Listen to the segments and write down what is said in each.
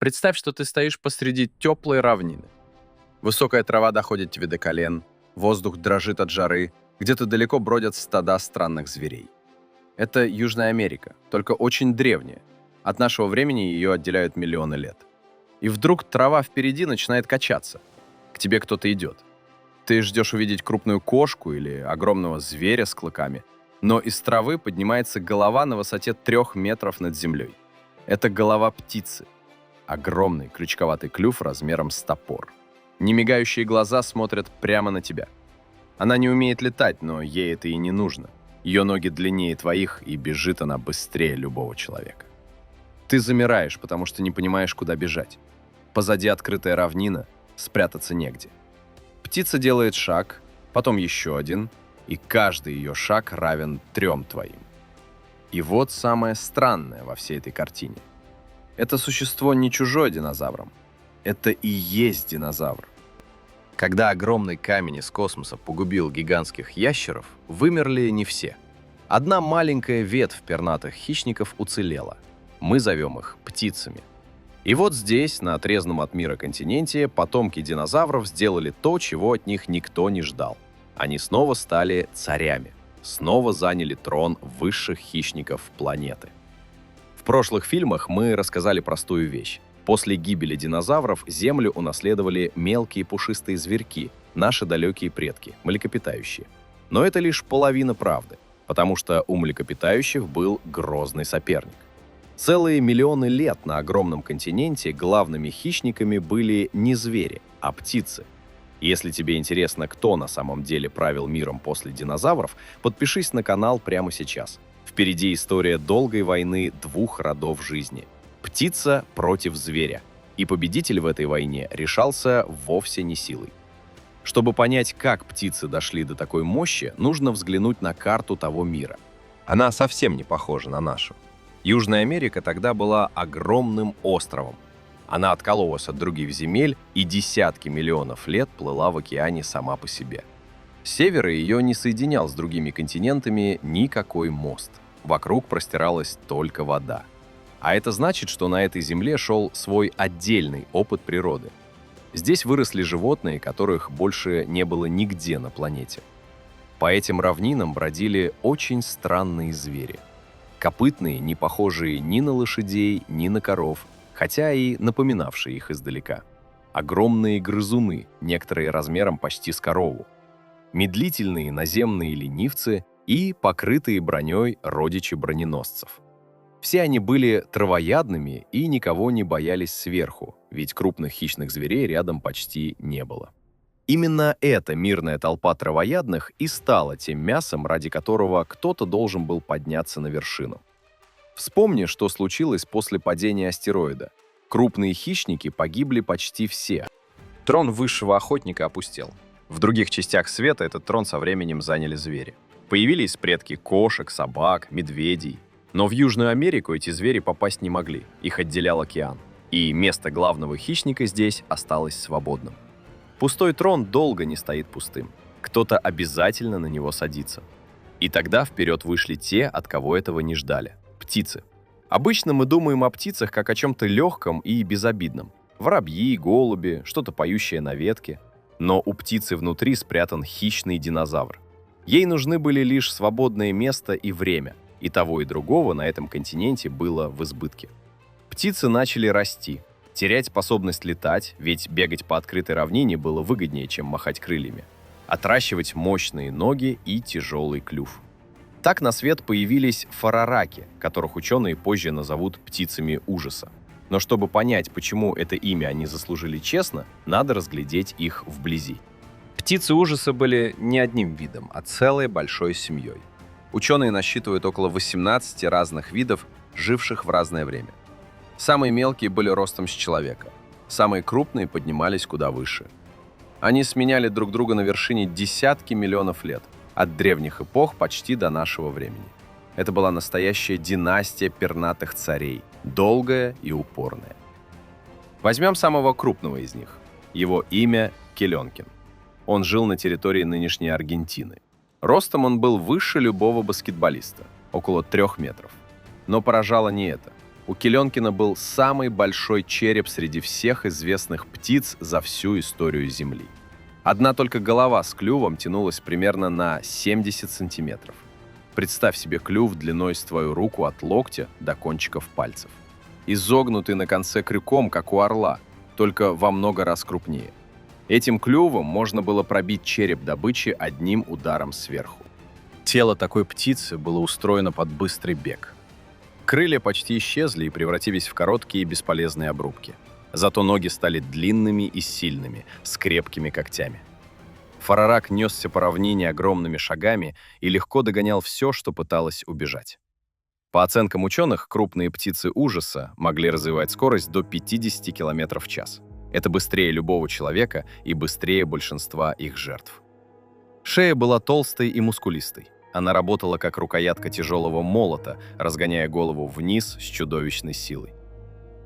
Представь, что ты стоишь посреди теплой равнины. Высокая трава доходит тебе до колен, воздух дрожит от жары, где-то далеко бродят стада странных зверей. Это Южная Америка, только очень древняя. От нашего времени ее отделяют миллионы лет. И вдруг трава впереди начинает качаться. К тебе кто-то идет. Ты ждешь увидеть крупную кошку или огромного зверя с клыками, но из травы поднимается голова на высоте 3 метров над землей. Это голова птицы. Огромный крючковатый клюв размером с топор. Немигающие глаза смотрят прямо на тебя. Она не умеет летать, но ей это и не нужно. Ее ноги длиннее твоих, и бежит она быстрее любого человека. Ты замираешь, потому что не понимаешь, куда бежать. Позади открытая равнина, спрятаться негде. Птица делает шаг, потом еще один, и каждый ее шаг равен 3 твоим. И вот самое странное во всей этой картине. Это существо не чужое динозаврам. Это и есть динозавр. Когда огромный камень из космоса погубил гигантских ящеров, вымерли не все. Одна маленькая ветвь пернатых хищников уцелела. Мы зовем их птицами. И вот здесь, на отрезанном от мира континенте, потомки динозавров сделали то, чего от них никто не ждал. Они снова стали царями, снова заняли трон высших хищников планеты. В прошлых фильмах мы рассказали простую вещь. После гибели динозавров Землю унаследовали мелкие пушистые зверьки, наши далекие предки, млекопитающие. Но это лишь половина правды, потому что у млекопитающих был грозный соперник. Целые миллионы лет на огромном континенте главными хищниками были не звери, а птицы. Если тебе интересно, кто на самом деле правил миром после динозавров, подпишись на канал прямо сейчас. Впереди история долгой войны 2 родов жизни. Птица против зверя. И победитель в этой войне решался вовсе не силой. Чтобы понять, как птицы дошли до такой мощи, нужно взглянуть на карту того мира. Она совсем не похожа на нашу. Южная Америка тогда была огромным островом. Она откололась от других земель и десятки миллионов лет плыла в океане сама по себе. С севера ее не соединял с другими континентами никакой мост. Вокруг простиралась только вода. А это значит, что на этой земле шел свой отдельный опыт природы. Здесь выросли животные, которых больше не было нигде на планете. По этим равнинам бродили очень странные звери. Копытные, не похожие ни на лошадей, ни на коров, хотя и напоминавшие их издалека. Огромные грызуны, некоторые размером почти с корову. Медлительные наземные ленивцы и покрытые броней родичи броненосцев. Все они были травоядными и никого не боялись сверху, ведь крупных хищных зверей рядом почти не было. Именно эта мирная толпа травоядных и стала тем мясом, ради которого кто-то должен был подняться на вершину. Вспомни, что случилось после падения астероида. Крупные хищники погибли почти все. Трон высшего охотника опустел. В других частях света этот трон со временем заняли звери. Появились предки кошек, собак, медведей. Но в Южную Америку эти звери попасть не могли, их отделял океан. И место главного хищника здесь осталось свободным. Пустой трон долго не стоит пустым. Кто-то обязательно на него садится. И тогда вперед вышли те, от кого этого не ждали. Птицы. Обычно мы думаем о птицах как о чем-то легком и безобидном. Воробьи, голуби, что-то поющее на ветке. Но у птицы внутри спрятан хищный динозавр. Ей нужны были лишь свободное место и время. И того, и другого на этом континенте было в избытке. Птицы начали расти, терять способность летать, ведь бегать по открытой равнине было выгоднее, чем махать крыльями, отращивать мощные ноги и тяжелый клюв. Так на свет появились фарараки, которых ученые позже назовут птицами ужаса. Но чтобы понять, почему это имя они заслужили честно, надо разглядеть их вблизи. Птицы ужаса были не одним видом, а целой большой семьей. Ученые насчитывают около 18 разных видов, живших в разное время. Самые мелкие были ростом с человека, самые крупные поднимались куда выше. Они сменяли друг друга на вершине десятки миллионов лет, от древних эпох почти до нашего времени. Это была настоящая династия пернатых царей, долгая и упорная. Возьмем самого крупного из них. Его имя Келенкин. Он жил на территории нынешней Аргентины. Ростом он был выше любого баскетболиста, около 3 метров. Но поражало не это. У Келенкина был самый большой череп среди всех известных птиц за всю историю Земли. Одна только голова с клювом тянулась примерно на 70 сантиметров. Представь себе клюв длиной с твою руку от локтя до кончиков пальцев. Изогнутый на конце крюком, как у орла, только во много раз крупнее. Этим клювом можно было пробить череп добычи одним ударом сверху. Тело такой птицы было устроено под быстрый бег. Крылья почти исчезли и превратились в короткие бесполезные обрубки. Зато ноги стали длинными и сильными, с крепкими когтями. Фарарак несся по равнине огромными шагами и легко догонял все, что пыталось убежать. По оценкам ученых, крупные птицы ужаса могли развивать скорость до 50 км в час. Это быстрее любого человека и быстрее большинства их жертв. Шея была толстой и мускулистой. Она работала как рукоятка тяжелого молота, разгоняя голову вниз с чудовищной силой.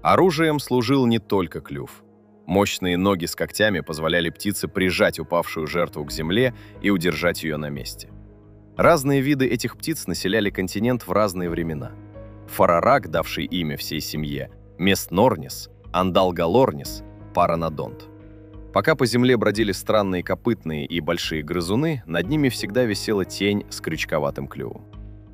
Оружием служил не только клюв. Мощные ноги с когтями позволяли птице прижать упавшую жертву к земле и удержать ее на месте. Разные виды этих птиц населяли континент в разные времена. Фарарак, давший имя всей семье, Местнорнис, Андалгалорнис, Паранодонт. Пока по земле бродили странные копытные и большие грызуны, над ними всегда висела тень с крючковатым клювом.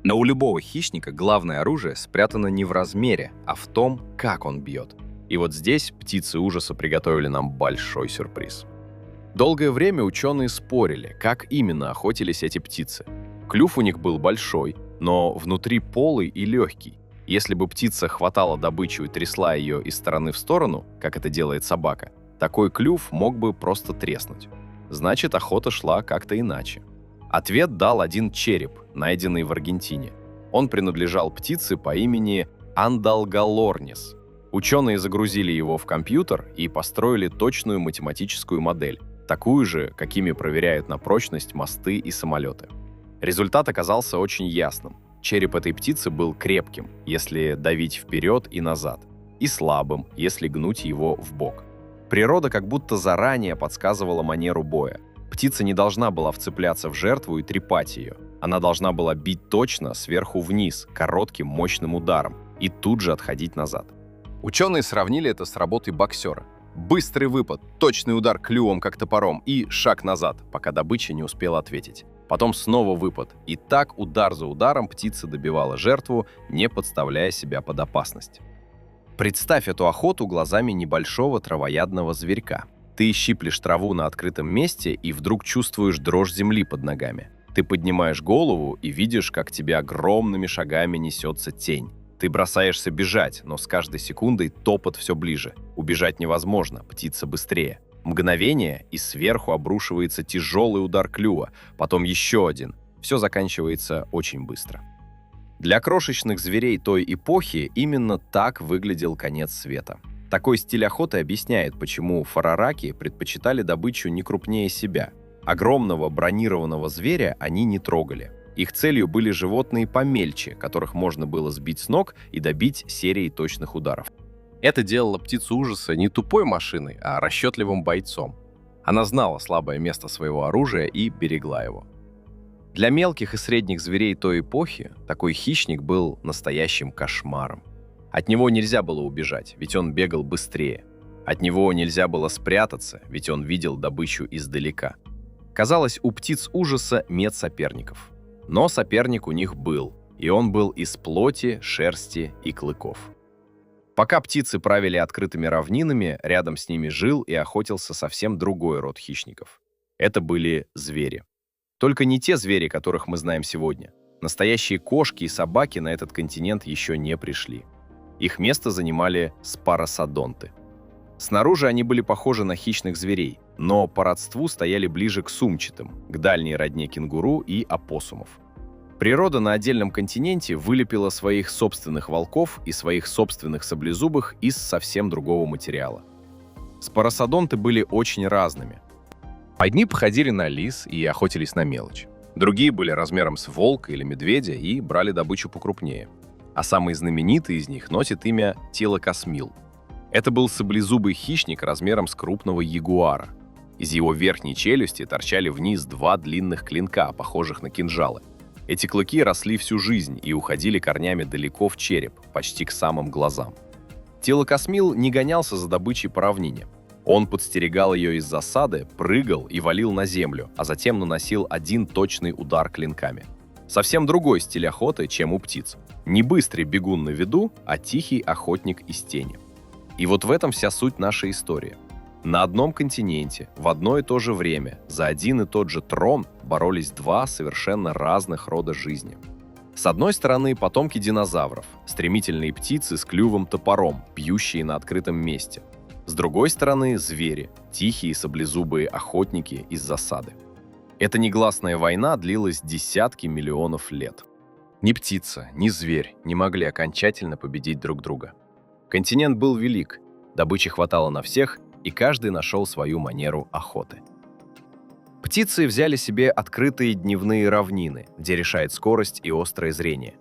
Но у любого хищника главное оружие спрятано не в размере, а в том, как он бьет. И вот здесь птицы ужаса приготовили нам большой сюрприз. Долгое время ученые спорили, как именно охотились эти птицы. Клюв у них был большой, но внутри полый и легкий. Если бы птица хватала добычу и трясла ее из стороны в сторону, как это делает собака, такой клюв мог бы просто треснуть. Значит, охота шла как-то иначе. Ответ дал один череп, найденный в Аргентине. Он принадлежал птице по имени Андалгалорнис. Ученые загрузили его в компьютер и построили точную математическую модель, такую же, какими проверяют на прочность мосты и самолеты. Результат оказался очень ясным. Череп этой птицы был крепким, если давить вперед и назад, и слабым, если гнуть его в бок. Природа как будто заранее подсказывала манеру боя. Птица не должна была вцепляться в жертву и трепать ее. Она должна была бить точно сверху вниз, коротким мощным ударом, и тут же отходить назад. Ученые сравнили это с работой боксера. Быстрый выпад, точный удар клювом, как топором, и шаг назад, пока добыча не успела ответить. Потом снова выпад, и так удар за ударом птица добивала жертву, не подставляя себя под опасность. Представь эту охоту глазами небольшого травоядного зверька. Ты щиплешь траву на открытом месте и вдруг чувствуешь дрожь земли под ногами. Ты поднимаешь голову и видишь, как тебе огромными шагами несется тень. Ты бросаешься бежать, но с каждой секундой топот все ближе. Убежать невозможно, птица быстрее. Мгновение, и сверху обрушивается тяжелый удар клюва, потом еще один. Все заканчивается очень быстро. Для крошечных зверей той эпохи именно так выглядел конец света. Такой стиль охоты объясняет, почему фарараки предпочитали добычу не крупнее себя. Огромного бронированного зверя они не трогали. Их целью были животные помельче, которых можно было сбить с ног и добить серией точных ударов. Это делало птицу ужаса не тупой машиной, а расчетливым бойцом. Она знала слабое место своего оружия и берегла его. Для мелких и средних зверей той эпохи такой хищник был настоящим кошмаром. От него нельзя было убежать, ведь он бегал быстрее. От него нельзя было спрятаться, ведь он видел добычу издалека. Казалось, у птиц ужаса нет соперников. Но соперник у них был, и он был из плоти, шерсти и клыков. Пока птицы правили открытыми равнинами, рядом с ними жил и охотился совсем другой род хищников. Это были звери. Только не те звери, которых мы знаем сегодня. Настоящие кошки и собаки на этот континент еще не пришли. Их место занимали спаросодонты. Снаружи они были похожи на хищных зверей, но по родству стояли ближе к сумчатым, к дальней родне кенгуру и опоссумов. Природа на отдельном континенте вылепила своих собственных волков и своих собственных саблезубых из совсем другого материала. Спаросодонты были очень разными. Одни походили на лис и охотились на мелочь. Другие были размером с волка или медведя и брали добычу покрупнее. А самый знаменитый из них носит имя Тилокосмил. Это был саблезубый хищник размером с крупного ягуара. Из его верхней челюсти торчали вниз два длинных клинка, похожих на кинжалы. Эти клыки росли всю жизнь и уходили корнями далеко в череп, почти к самым глазам. Телокосмил не гонялся за добычей по равнине. Он подстерегал ее из засады, прыгал и валил на землю, а затем наносил один точный удар клинками. Совсем другой стиль охоты, чем у птиц. Не быстрый бегун на виду, а тихий охотник из тени. И вот в этом вся суть нашей истории. На одном континенте, в одно и то же время, за один и тот же трон боролись два совершенно разных рода жизни. С одной стороны, потомки динозавров, стремительные птицы с клювом-топором, пьющие на открытом месте. С другой стороны, звери, тихие саблезубые охотники из засады. Эта негласная война длилась десятки миллионов лет. Ни птица, ни зверь не могли окончательно победить друг друга. Континент был велик, добычи хватало на всех, и каждый нашел свою манеру охоты. Птицы взяли себе открытые дневные равнины, где решает скорость и острое зрение.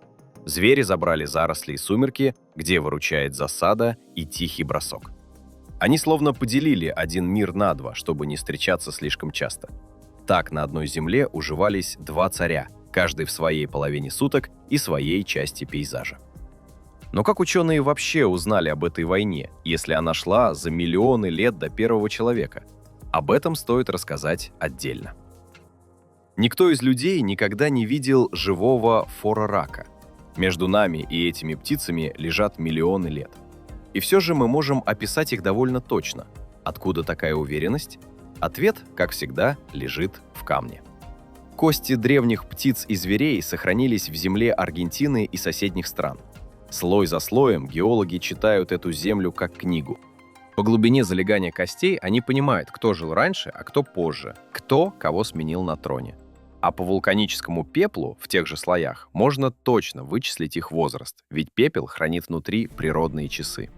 Звери забрали заросли и сумерки, где выручает засада и тихий бросок. Они словно поделили один мир на два, чтобы не встречаться слишком часто. Так на одной земле уживались два царя, каждый в своей половине суток и своей части пейзажа. Но как ученые вообще узнали об этой войне, если она шла за миллионы лет до первого человека? Об этом стоит рассказать отдельно. Никто из людей никогда не видел живого фора-рака. Между нами и этими птицами лежат миллионы лет. И все же мы можем описать их довольно точно. Откуда такая уверенность? Ответ, как всегда, лежит в камне. Кости древних птиц и зверей сохранились в земле Аргентины и соседних стран. Слой за слоем геологи читают эту землю как книгу. По глубине залегания костей они понимают, кто жил раньше, а кто позже, кто кого сменил на троне. А по вулканическому пеплу в тех же слоях можно точно вычислить их возраст, ведь пепел хранит внутри природные часы.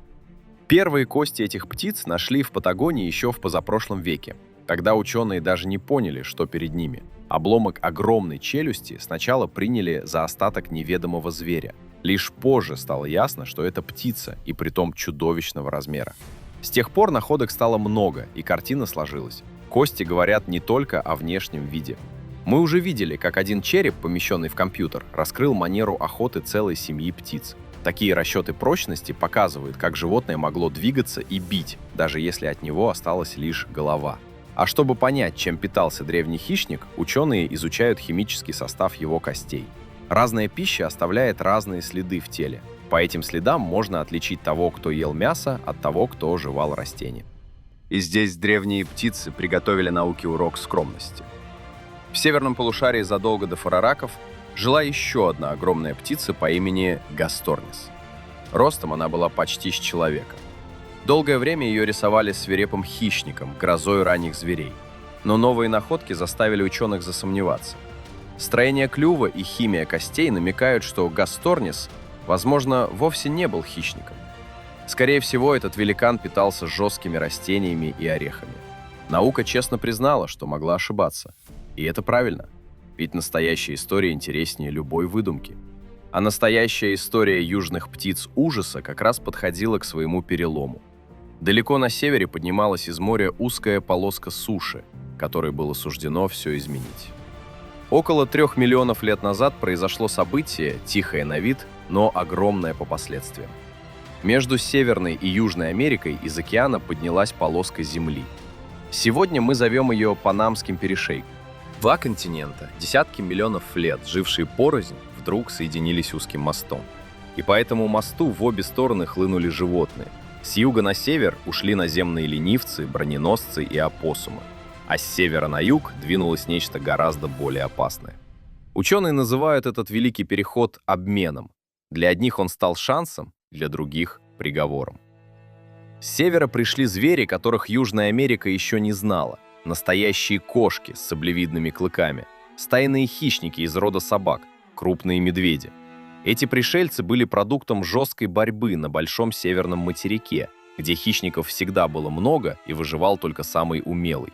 Первые кости этих птиц нашли в Патагонии еще в позапрошлом веке. Тогда ученые даже не поняли, что перед ними. Обломок огромной челюсти сначала приняли за остаток неведомого зверя. Лишь позже стало ясно, что это птица, и притом чудовищного размера. С тех пор находок стало много, и картина сложилась. Кости говорят не только о внешнем виде. Мы уже видели, как один череп, помещенный в компьютер, раскрыл манеру охоты целой семьи птиц. Такие расчеты прочности показывают, как животное могло двигаться и бить, даже если от него осталась лишь голова. А чтобы понять, чем питался древний хищник, ученые изучают химический состав его костей. Разная пища оставляет разные следы в теле. По этим следам можно отличить того, кто ел мясо, от того, кто жевал растения. И здесь древние птицы приготовили науке урок скромности. В северном полушарии задолго до форораков жила еще одна огромная птица по имени Гасторнис. Ростом она была почти с человека. Долгое время ее рисовали свирепым хищником, грозой ранних зверей. Но новые находки заставили ученых засомневаться. Строение клюва и химия костей намекают, что Гасторнис, возможно, вовсе не был хищником. Скорее всего, этот великан питался жесткими растениями и орехами. Наука честно признала, что могла ошибаться. И это правильно, ведь настоящая история интереснее любой выдумки. А настоящая история южных птиц ужаса как раз подходила к своему перелому. Далеко на севере поднималась из моря узкая полоска суши, которой было суждено все изменить. Около 3 миллионов лет назад произошло событие, тихое на вид, но огромное по последствиям. Между Северной и Южной Америкой из океана поднялась полоска Земли. Сегодня мы зовем ее Панамским перешейком. Два континента, десятки миллионов лет, жившие порознь, вдруг соединились узким мостом. И по этому мосту в обе стороны хлынули животные. С юга на север ушли наземные ленивцы, броненосцы и опоссумы. А с севера на юг двинулось нечто гораздо более опасное. Ученые называют этот великий переход обменом. Для одних он стал шансом, для других – приговором. С севера пришли звери, которых Южная Америка еще не знала. Настоящие кошки с саблевидными клыками, стайные хищники из рода собак, крупные медведи. Эти пришельцы были продуктом жесткой борьбы на большом северном материке, где хищников всегда было много и выживал только самый умелый.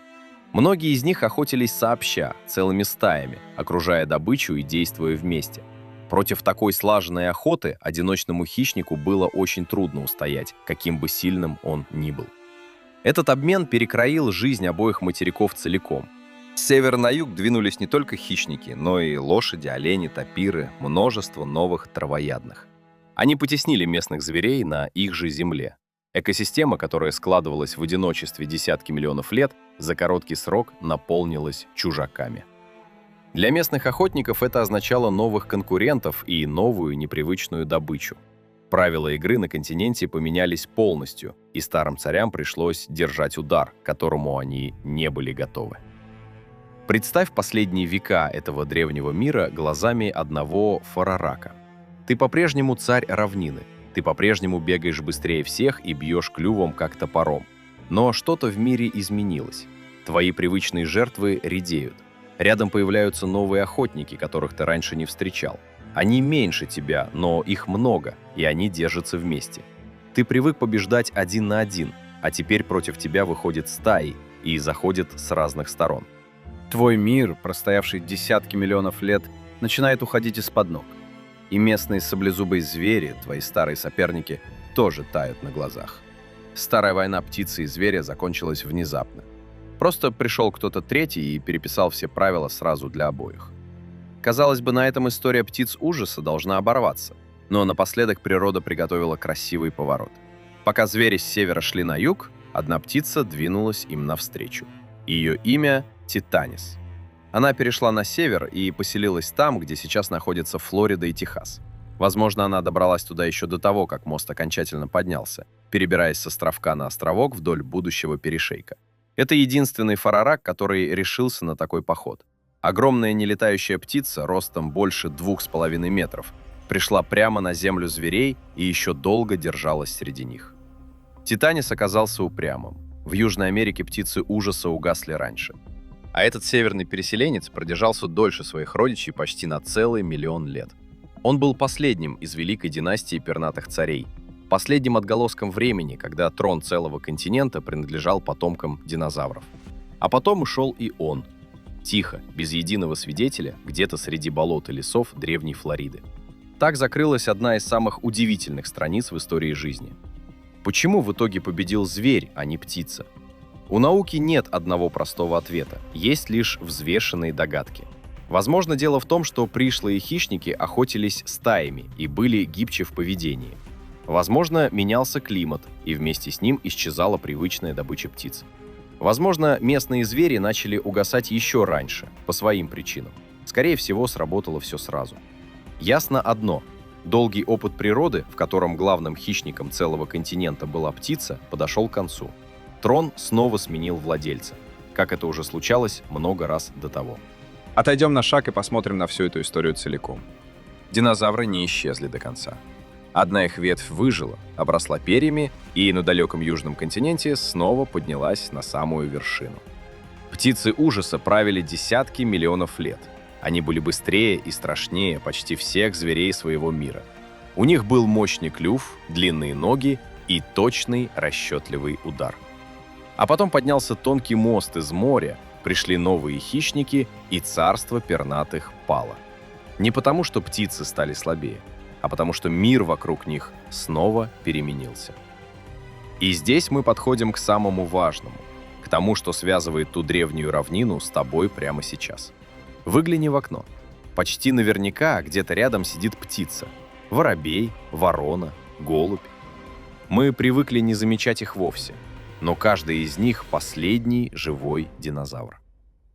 Многие из них охотились сообща, целыми стаями, окружая добычу и действуя вместе. Против такой слаженной охоты одиночному хищнику было очень трудно устоять, каким бы сильным он ни был. Этот обмен перекроил жизнь обоих материков целиком. С севера на юг двинулись не только хищники, но и лошади, олени, тапиры, множество новых травоядных. Они потеснили местных зверей на их же земле. Экосистема, которая складывалась в одиночестве десятки миллионов лет, за короткий срок наполнилась чужаками. Для местных охотников это означало новых конкурентов и новую непривычную добычу. Правила игры на континенте поменялись полностью, и старым царям пришлось держать удар, к которому они не были готовы. Представь последние века этого древнего мира глазами одного Фарарака. Ты по-прежнему царь равнины, ты по-прежнему бегаешь быстрее всех и бьешь клювом, как топором. Но что-то в мире изменилось. Твои привычные жертвы редеют. Рядом появляются новые охотники, которых ты раньше не встречал. Они меньше тебя, но их много, и они держатся вместе. Ты привык побеждать один на один, а теперь против тебя выходят стаи и заходят с разных сторон. Твой мир, простоявший десятки миллионов лет, начинает уходить из-под ног. И местные саблезубые звери, твои старые соперники, тоже тают на глазах. Старая война птицы и зверя закончилась внезапно. Просто пришел кто-то третий и переписал все правила сразу для обоих. Казалось бы, на этом история птиц ужаса должна оборваться. Но напоследок природа приготовила красивый поворот. Пока звери с севера шли на юг, одна птица двинулась им навстречу. Ее имя — Титанис. Она перешла на север и поселилась там, где сейчас находятся Флорида и Техас. Возможно, она добралась туда еще до того, как мост окончательно поднялся, перебираясь с островка на островок вдоль будущего перешейка. Это единственный Фарарак, который решился на такой поход. Огромная нелетающая птица, ростом больше 2,5 метров, пришла прямо на землю зверей и еще долго держалась среди них. Титанис оказался упрямым. В Южной Америке птицы ужаса угасли раньше. А этот северный переселенец продержался дольше своих родичей почти на целый миллион лет. Он был последним из великой династии пернатых царей, последним отголоском времени, когда трон целого континента принадлежал потомкам динозавров. А потом ушел и он. Тихо, без единого свидетеля, где-то среди болот и лесов древней Флориды. Так закрылась одна из самых удивительных страниц в истории жизни. Почему в итоге победил зверь, а не птица? У науки нет одного простого ответа, есть лишь взвешенные догадки. Возможно, дело в том, что пришлые хищники охотились стаями и были гибче в поведении. Возможно, менялся климат, и вместе с ним исчезала привычная добыча птиц. Возможно, местные звери начали угасать еще раньше, по своим причинам. Скорее всего, сработало все сразу. Ясно одно. Долгий опыт природы, в котором главным хищником целого континента была птица, подошел к концу. Трон снова сменил владельца, как это уже случалось много раз до того. Отойдем на шаг и посмотрим на всю эту историю целиком. Динозавры не исчезли до конца. Одна их ветвь выжила, обросла перьями и на далеком южном континенте снова поднялась на самую вершину. Птицы ужаса правили десятки миллионов лет. Они были быстрее и страшнее почти всех зверей своего мира. У них был мощный клюв, длинные ноги и точный расчетливый удар. А потом поднялся тонкий мост из моря, пришли новые хищники, и царство пернатых пало. Не потому, что птицы стали слабее, а потому что мир вокруг них снова переменился. И здесь мы подходим к самому важному, к тому, что связывает ту древнюю равнину с тобой прямо сейчас. Выгляни в окно. Почти наверняка где-то рядом сидит птица. Воробей, ворона, голубь. Мы привыкли не замечать их вовсе, но каждый из них — последний живой динозавр.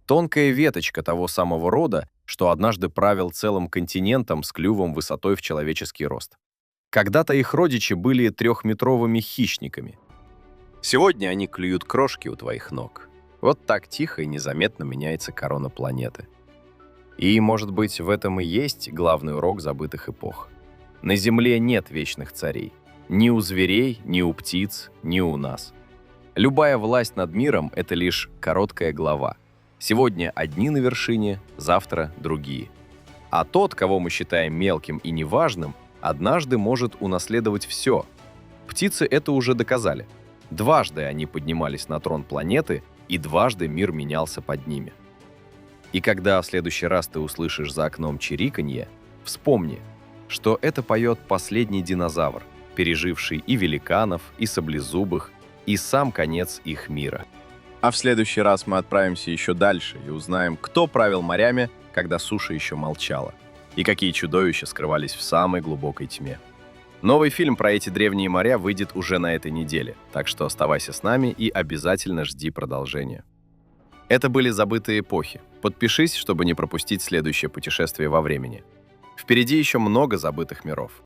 Тонкая веточка того самого рода, что однажды правил целым континентом с клювом высотой в человеческий рост. Когда-то их родичи были трехметровыми хищниками. Сегодня они клюют крошки у твоих ног. Вот так тихо и незаметно меняется корона планеты. И, может быть, в этом и есть главный урок забытых эпох. На Земле нет вечных царей. Ни у зверей, ни у птиц, ни у нас. Любая власть над миром — это лишь короткая глава. Сегодня одни на вершине, завтра другие. А тот, кого мы считаем мелким и неважным, однажды может унаследовать все. Птицы это уже доказали. Дважды они поднимались на трон планеты, и дважды мир менялся под ними. И когда в следующий раз ты услышишь за окном чириканье, вспомни, что это поет последний динозавр, переживший и великанов, и саблезубых, и сам конец их мира. А в следующий раз мы отправимся еще дальше и узнаем, кто правил морями, когда суша еще молчала, и какие чудовища скрывались в самой глубокой тьме. Новый фильм про эти древние моря выйдет уже на этой неделе, так что оставайся с нами и обязательно жди продолжения. Это были «Забытые эпохи». Подпишись, чтобы не пропустить следующее путешествие во времени. Впереди еще много забытых миров.